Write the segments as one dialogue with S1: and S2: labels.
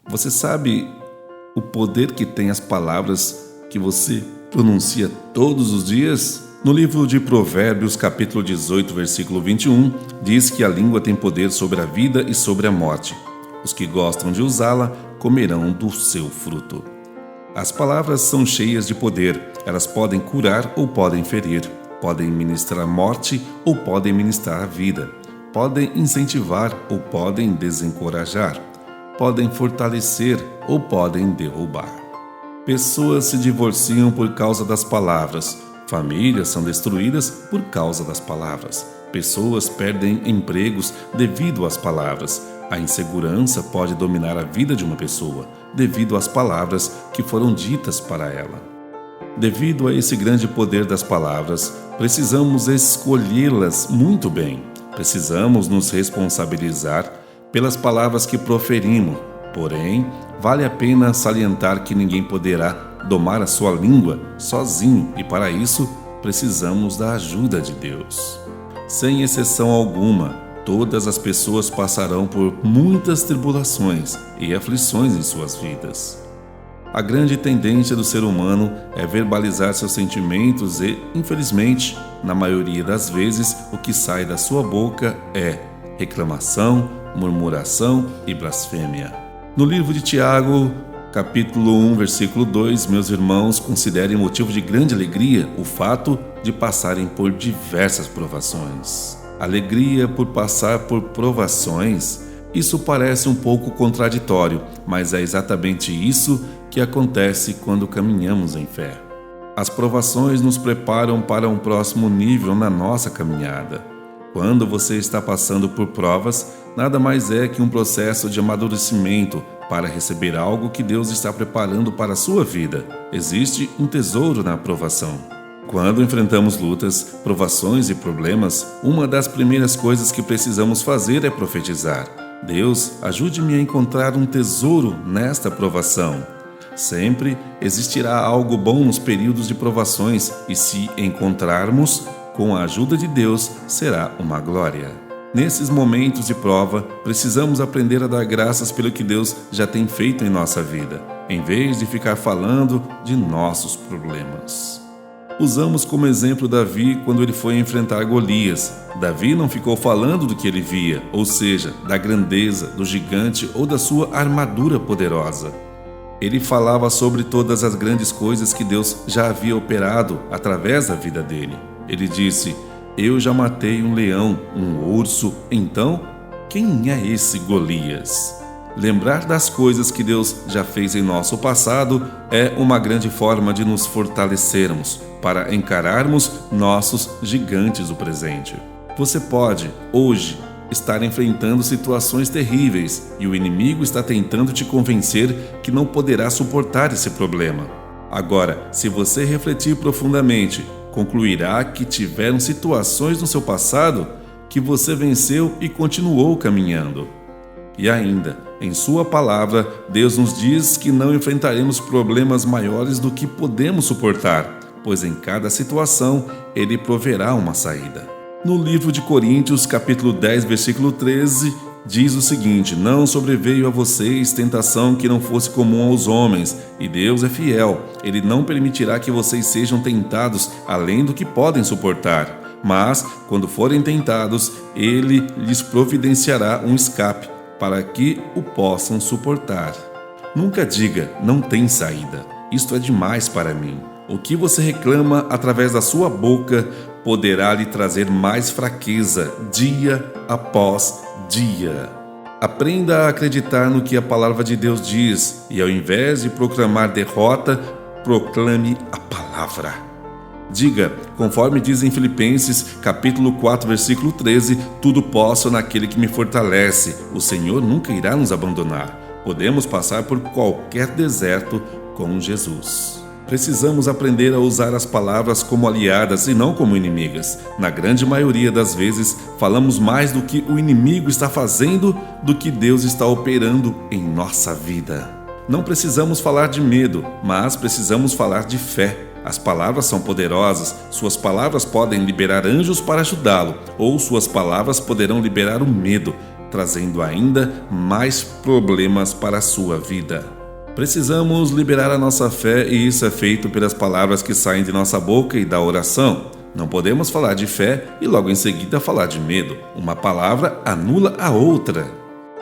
S1: Você sabe o poder que tem as palavras que você pronuncia todos os dias? No livro de Provérbios, capítulo 18, versículo 21, diz que a língua tem poder sobre a vida e sobre a morte. Os que gostam de usá-la comerão do seu fruto. As palavras são cheias de poder. Elas podem curar ou podem ferir. Podem ministrar morte ou podem ministrar a vida. Podem incentivar ou podem desencorajar. Podem fortalecer ou podem derrubar. Pessoas se divorciam por causa das palavras. Famílias são destruídas por causa das palavras. Pessoas perdem empregos devido às palavras. A insegurança pode dominar a vida de uma pessoa devido às palavras que foram ditas para ela. Devido a esse grande poder das palavras, precisamos escolhê-las muito bem. Precisamos nos responsabilizar pelas palavras que proferimos. Porém, vale a pena salientar que ninguém poderá domar a sua língua sozinho e para isso precisamos da ajuda de Deus. Sem exceção alguma, todas as pessoas passarão por muitas tribulações e aflições em suas vidas. A grande tendência do ser humano é verbalizar seus sentimentos e, infelizmente, na maioria das vezes, o que sai da sua boca é reclamação, murmuração e blasfêmia. No livro de Tiago, capítulo 1, versículo 2, meus irmãos, considerem motivo de grande alegria o fato de passarem por diversas provações. Alegria por passar por provações? Isso parece um pouco contraditório, mas é exatamente isso que acontece quando caminhamos em fé. As provações nos preparam para um próximo nível na nossa caminhada. Quando você está passando por provas, nada mais é que um processo de amadurecimento para receber algo que Deus está preparando para a sua vida. Existe um tesouro na provação. Quando enfrentamos lutas, provações e problemas, uma das primeiras coisas que precisamos fazer é profetizar. Deus, ajude-me a encontrar um tesouro nesta provação. Sempre existirá algo bom nos períodos de provações e se encontrarmos, com a ajuda de Deus, será uma glória. Nesses momentos de prova, precisamos aprender a dar graças pelo que Deus já tem feito em nossa vida, em vez de ficar falando de nossos problemas. Usamos como exemplo Davi quando ele foi enfrentar Golias. Davi não ficou falando do que ele via, ou seja, da grandeza, do gigante ou da sua armadura poderosa. Ele falava sobre todas as grandes coisas que Deus já havia operado através da vida dele. Ele disse: eu já matei um leão, um urso, então quem é esse Golias? Lembrar das coisas que Deus já fez em nosso passado é uma grande forma de nos fortalecermos para encararmos nossos gigantes do presente. Você pode, hoje, estar enfrentando situações terríveis e o inimigo está tentando te convencer que não poderá suportar esse problema. Agora, se você refletir profundamente, concluirá que tiveram situações no seu passado que você venceu e continuou caminhando. E ainda, em sua palavra, Deus nos diz que não enfrentaremos problemas maiores do que podemos suportar, pois em cada situação Ele proverá uma saída. No livro de Coríntios, capítulo 10, versículo 13, diz o seguinte: não sobreveio a vocês tentação que não fosse comum aos homens, e Deus é fiel. Ele não permitirá que vocês sejam tentados além do que podem suportar. Mas, quando forem tentados, Ele lhes providenciará um escape, para que o possam suportar. Nunca diga, não tem saída. Isto é demais para mim. O que você reclama através da sua boca poderá lhe trazer mais fraqueza dia após dia. Aprenda a acreditar no que a palavra de Deus diz e, ao invés de proclamar derrota, proclame a palavra. Diga, conforme diz em Filipenses, capítulo 4, versículo 13, tudo posso naquele que me fortalece. O Senhor nunca irá nos abandonar. Podemos passar por qualquer deserto com Jesus. Precisamos aprender a usar as palavras como aliadas e não como inimigas. Na grande maioria das vezes, falamos mais do que o inimigo está fazendo do que Deus está operando em nossa vida. Não precisamos falar de medo, mas precisamos falar de fé. As palavras são poderosas, suas palavras podem liberar anjos para ajudá-lo, ou suas palavras poderão liberar o medo. trazendo ainda mais problemas para a sua vida. Precisamos liberar a nossa fé e isso é feito pelas palavras que saem de nossa boca e da oração. Não podemos falar de fé e logo em seguida falar de medo. Uma palavra anula a outra.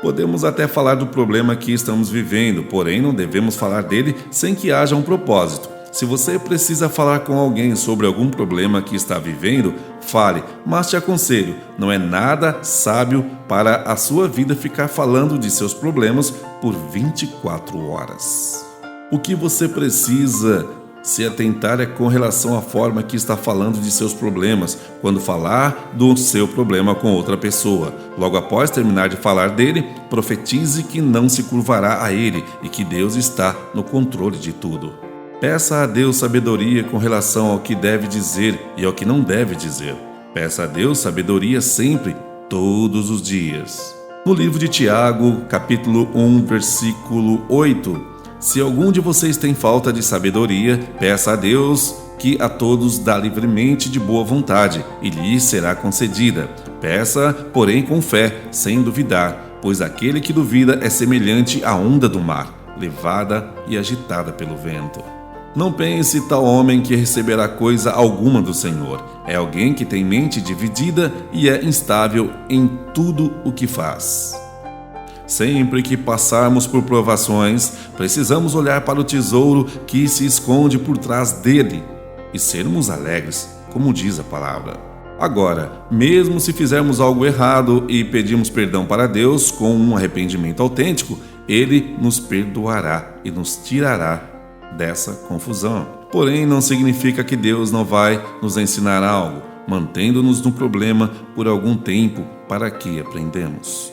S1: Podemos até falar do problema que estamos vivendo, porém não devemos falar dele sem que haja um propósito. Se você precisa falar com alguém sobre algum problema que está vivendo, fale, mas te aconselho, não é nada sábio para a sua vida ficar falando de seus problemas por 24 horas. O que você precisa se atentar é com relação à forma que está falando de seus problemas, quando falar do seu problema com outra pessoa. Logo após terminar de falar dele, profetize que não se curvará a ele e que Deus está no controle de tudo. Peça a Deus sabedoria com relação ao que deve dizer e ao que não deve dizer. Peça a Deus sabedoria sempre, todos os dias. No livro de Tiago, capítulo 1, versículo 8, se algum de vocês tem falta de sabedoria, peça a Deus que a todos dá livremente de boa vontade e lhe será concedida. Peça, porém, com fé, sem duvidar, pois aquele que duvida é semelhante à onda do mar, levada e agitada pelo vento. Não pense tal homem que receberá coisa alguma do Senhor. É alguém que tem mente dividida e é instável em tudo o que faz. Sempre que passarmos por provações, precisamos olhar para o tesouro que se esconde por trás dele e sermos alegres, como diz a palavra. Agora, mesmo se fizermos algo errado e pedirmos perdão para Deus com um arrependimento autêntico, Ele nos perdoará e nos tirará dessa confusão. Porém, não significa que Deus não vai nos ensinar algo, mantendo-nos no problema por algum tempo para que aprendemos.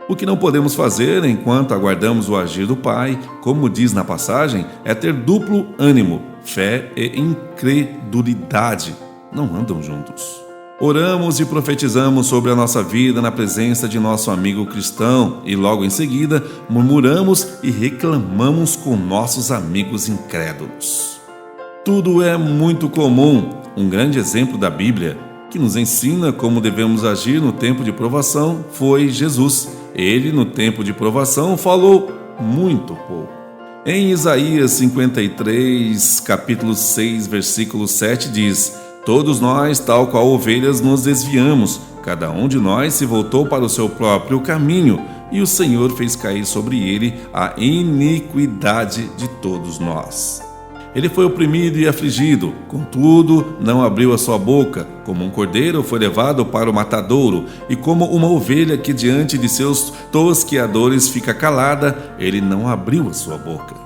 S1: O que não podemos fazer enquanto aguardamos o agir do Pai, como diz na passagem, é ter duplo ânimo. Fé e incredulidade não andam juntos. Oramos e profetizamos sobre a nossa vida na presença de nosso amigo cristão e logo em seguida murmuramos e reclamamos com nossos amigos incrédulos. Tudo é muito comum. Um grande exemplo da Bíblia que nos ensina como devemos agir no tempo de provação foi Jesus. Ele, no tempo de provação, falou muito pouco. Em Isaías 53, capítulo 6, versículo 7 diz: todos nós, tal qual ovelhas, nos desviamos. Cada um de nós se voltou para o seu próprio caminho, e o Senhor fez cair sobre ele a iniquidade de todos nós. Ele foi oprimido e afligido, contudo, não abriu a sua boca. Como um cordeiro foi levado para o matadouro, e como uma ovelha que diante de seus tosqueadores fica calada, ele não abriu a sua boca.